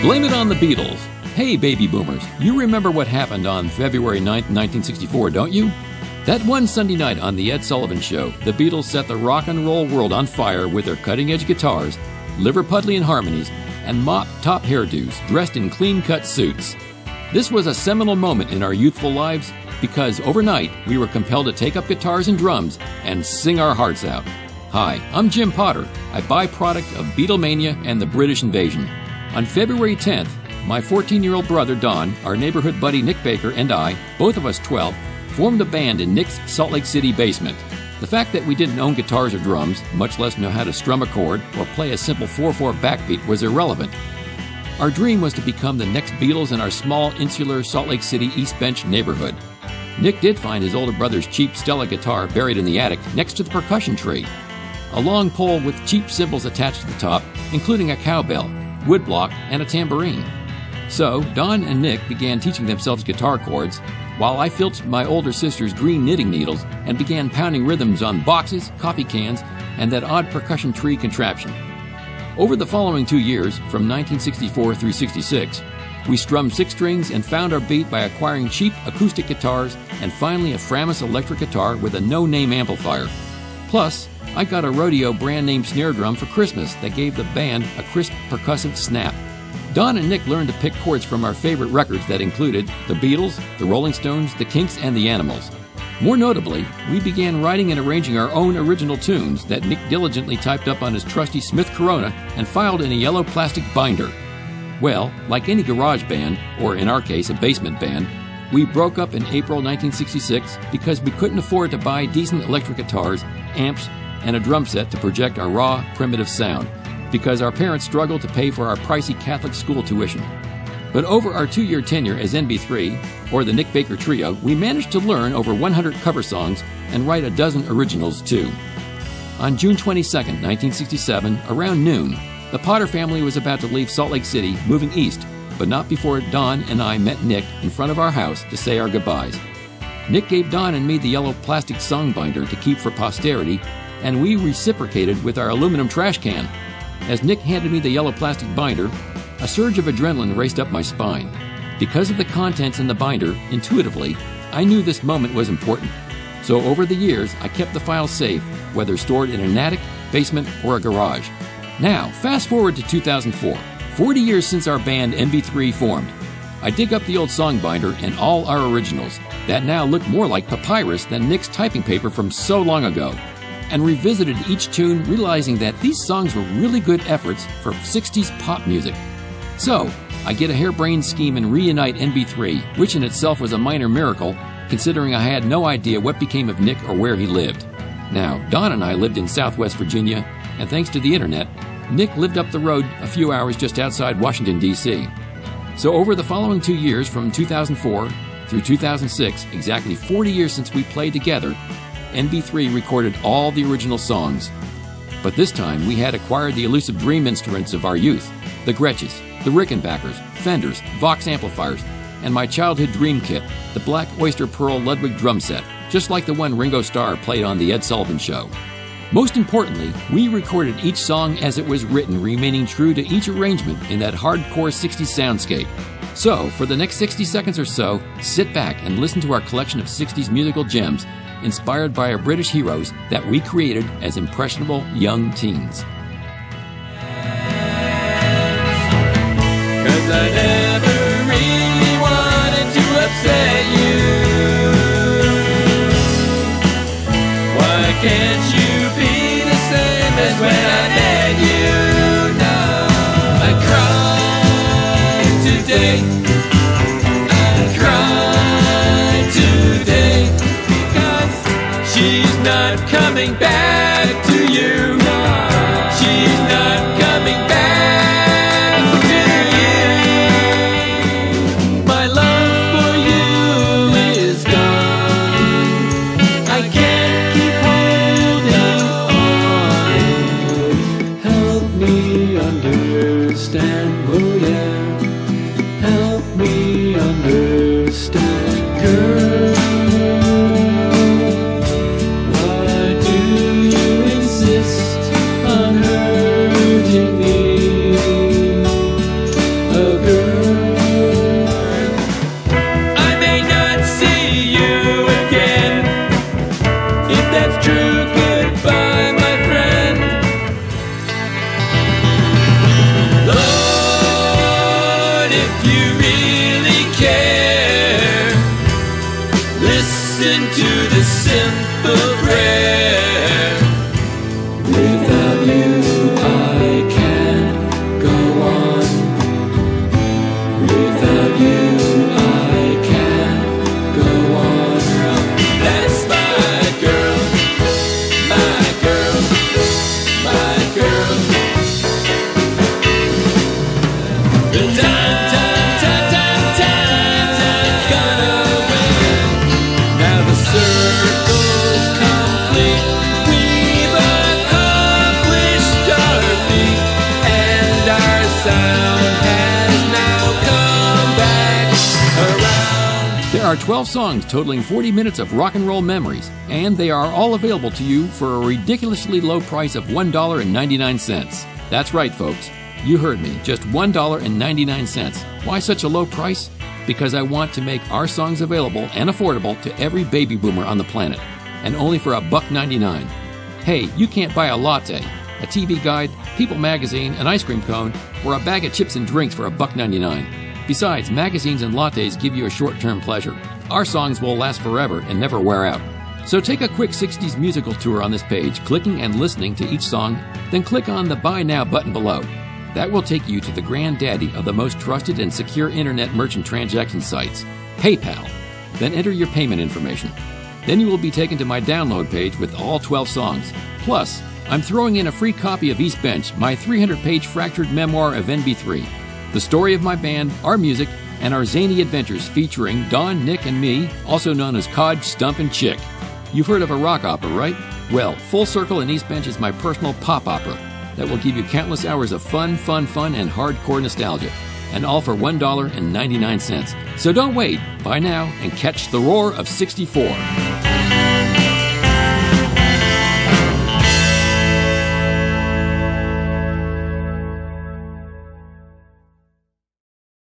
Blame it on the Beatles. Hey, baby boomers, you remember what happened on February 9th, 1964, don't you? That one Sunday night on The Ed Sullivan Show, the Beatles set the rock and roll world on fire with their cutting-edge guitars, Liverpudlian harmonies, and mop-top hairdos dressed in clean-cut suits. This was a seminal moment in our youthful lives because overnight we were compelled to take up guitars and drums and sing our hearts out. Hi, I'm Jim Potter, a byproduct of Beatlemania and the British invasion. On February 10th, my 14-year-old brother Don, our neighborhood buddy Nick Baker, and I, both of us 12, formed a band in Nick's Salt Lake City basement. The fact that we didn't own guitars or drums, much less know how to strum a chord or play a simple 4/4 backbeat, was irrelevant. Our dream was to become the next Beatles in our small, insular Salt Lake City East Bench neighborhood. Nick did find his older brother's cheap Stella guitar buried in the attic next to the percussion tree. A long pole with cheap cymbals attached to the top, including a cowbell, woodblock, and a tambourine. So, Don and Nick began teaching themselves guitar chords, while I filched my older sister's green knitting needles and began pounding rhythms on boxes, coffee cans, and that odd percussion tree contraption. Over the following 2 years, from 1964 through 66, we strummed 6 strings and found our beat by acquiring cheap acoustic guitars and finally a Framus electric guitar with a no-name amplifier. Plus, I got a rodeo brand-name snare drum for Christmas that gave the band a crisp percussive snap. Don and Nick learned to pick chords from our favorite records that included the Beatles, the Rolling Stones, the Kinks, and the Animals. More notably, we began writing and arranging our own original tunes that Nick diligently typed up on his trusty Smith Corona and filed in a yellow plastic binder. Well, like any garage band, or in our case, a basement band, we broke up in April 1966 because we couldn't afford to buy decent electric guitars, amps, and a drum set to project our raw, primitive sound, because our parents struggled to pay for our pricey Catholic school tuition. But over our 2-year tenure as NB3, or the Nick Baker Trio, we managed to learn over 100 cover songs and write a dozen originals too. On June 22, 1967, around noon, the Potter family was about to leave Salt Lake City, moving east, but not before Don and I met Nick in front of our house to say our goodbyes. Nick gave Don and me the yellow plastic song binder to keep for posterity, and we reciprocated with our aluminum trash can. As Nick handed me the yellow plastic binder, a surge of adrenaline raced up my spine. Because of the contents in the binder, intuitively, I knew this moment was important. So over the years, I kept the files safe, whether stored in an attic, basement, or a garage. Now, fast forward to 2004, 40 years since our band NB3 formed. I dig up the old song binder and all our originals, that now look more like papyrus than Nick's typing paper from so long ago, and revisited each tune, realizing that these songs were really good efforts for 60s pop music. So, I get a harebrained scheme and reunite NB3, which in itself was a minor miracle, considering I had no idea what became of Nick or where he lived. Now, Don and I lived in Southwest Virginia, and thanks to the internet, Nick lived up the road a few hours just outside Washington, D.C. So over the following 2 years, from 2004 through 2006, exactly 40 years since we played together, NB3 recorded all the original songs. But this time, we had acquired the elusive dream instruments of our youth, the Gretches, the Rickenbackers, Fenders, Vox amplifiers, and my childhood dream kit, the Black Oyster Pearl Ludwig drum set, just like the one Ringo Starr played on The Ed Sullivan Show. Most importantly, we recorded each song as it was written, remaining true to each arrangement in that hardcore 60s soundscape. So, for the next 60 seconds or so, sit back and listen to our collection of 60s musical gems inspired by our British heroes that we created as impressionable young teens. 'Cause I never really wanted to upset you. Why can't you be the same as when I met you? No, I cried today. I cried today because she's not coming back to you. She's not coming back. Girl, why do you Listen to the simple prayer. Without you I can't go on. Without you I can't go on. That's my girl, my girl, my girl. The time gonna win. Now the circle's complete. We've accomplished our feat, and our sound has now come back around. There are 12 songs totaling 40 minutes of rock and roll memories, and they are all available to you for a ridiculously low price of $1.99. That's right, folks. You heard me, just $1.99. Why such a low price? Because I want to make our songs available and affordable to every baby boomer on the planet, and only for $1.99. Hey, you can't buy a latte, a TV guide, People magazine, an ice cream cone, or a bag of chips and drinks for $1.99. Besides, magazines and lattes give you a short-term pleasure. Our songs will last forever and never wear out. So take a quick 60s musical tour on this page, clicking and listening to each song, then click on the Buy Now button below. That will take you to the granddaddy of the most trusted and secure internet merchant transaction sites, PayPal. Then enter your payment information. Then you will be taken to my download page with all 12 songs. Plus, I'm throwing in a free copy of East Bench, my 300-page fractured memoir of NB3. The story of my band, our music, and our zany adventures featuring Don, Nick, and me, also known as Codge, Stump, and Chick. You've heard of a rock opera, right? Well, Full Circle in East Bench is my personal pop opera that will give you countless hours of fun, and hardcore nostalgia. And all for $1.99. So don't wait. Buy now and catch the roar of '64.